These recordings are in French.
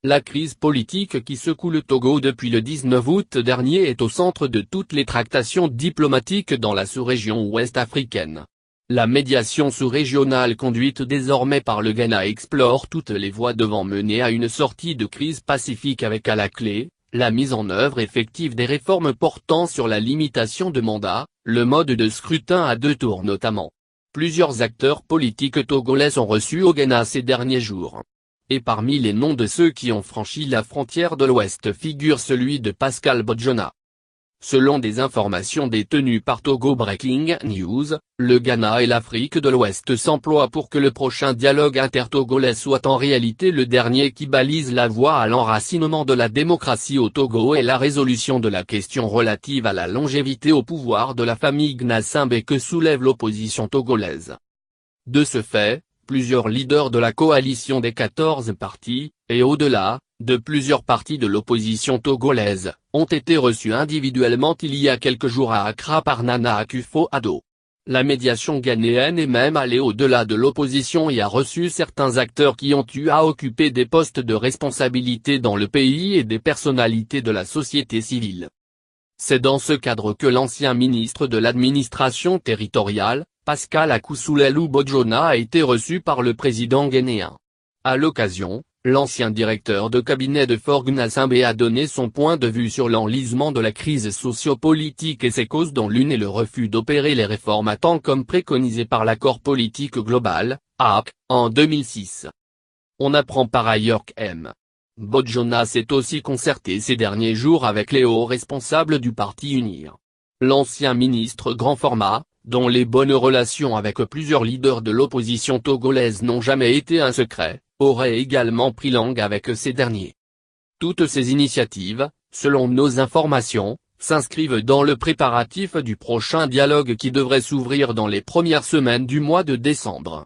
La crise politique qui secoue le Togo depuis le 19 août dernier est au centre de toutes les tractations diplomatiques dans la sous-région ouest africaine. La médiation sous-régionale conduite désormais par le Ghana explore toutes les voies devant mener à une sortie de crise pacifique avec à la clé, la mise en œuvre effective des réformes portant sur la limitation de mandat, le mode de scrutin à 2 tours notamment. Plusieurs acteurs politiques togolais sont reçus au Ghana ces derniers jours. Et parmi les noms de ceux qui ont franchi la frontière de l'Ouest figure celui de Pascal Bodjona. Selon des informations détenues par Togo Breaking News, le Ghana et l'Afrique de l'Ouest s'emploient pour que le prochain dialogue intertogolais soit en réalité le dernier qui balise la voie à l'enracinement de la démocratie au Togo et la résolution de la question relative à la longévité au pouvoir de la famille Gnassingbé que soulève l'opposition togolaise. De ce fait, plusieurs leaders de la coalition des 14 partis, et au-delà, de plusieurs partis de l'opposition togolaise, ont été reçus individuellement il y a quelques jours à Accra par Nana Akufo-Addo. La médiation ghanéenne est même allée au-delà de l'opposition et a reçu certains acteurs qui ont eu à occuper des postes de responsabilité dans le pays et des personnalités de la société civile. C'est dans ce cadre que l'ancien ministre de l'administration territoriale, Pascal Akousoulelou Bodjona a été reçu par le président ghanéen. À l'occasion, l'ancien directeur de cabinet de Faure Gnassingbé a donné son point de vue sur l'enlisement de la crise socio-politique et ses causes dont l'une est le refus d'opérer les réformes à temps comme préconisé par l'accord politique global, AC, en 2006. On apprend par ailleurs qu'M. Bodjona s'est aussi concerté ces derniers jours avec les hauts responsables du parti UNIR. L'ancien ministre grand format, dont les bonnes relations avec plusieurs leaders de l'opposition togolaise n'ont jamais été un secret, aurait également pris langue avec ces derniers. Toutes ces initiatives, selon nos informations, s'inscrivent dans le préparatif du prochain dialogue qui devrait s'ouvrir dans les premières semaines du mois de décembre.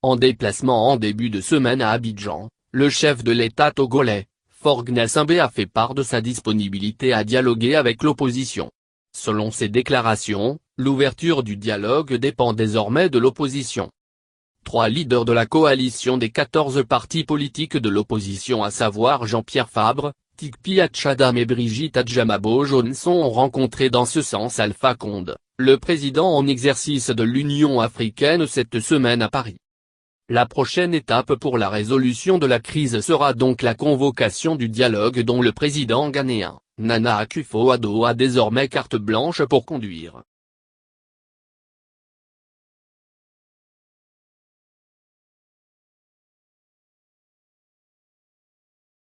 En déplacement en début de semaine à Abidjan, le chef de l'État togolais, Faure Gnassingbé a fait part de sa disponibilité à dialoguer avec l'opposition. Selon ses déclarations, l'ouverture du dialogue dépend désormais de l'opposition. 3 leaders de la coalition des 14 partis politiques de l'opposition à savoir Jean-Pierre Fabre, Tikpi Atchadam et Brigitte Adjamabo-Johnson ont rencontré dans ce sens Alpha Condé, le président en exercice de l'Union africaine cette semaine à Paris. La prochaine étape pour la résolution de la crise sera donc la convocation du dialogue dont le président ghanéen, Nana Akufo-Addo a désormais carte blanche pour conduire.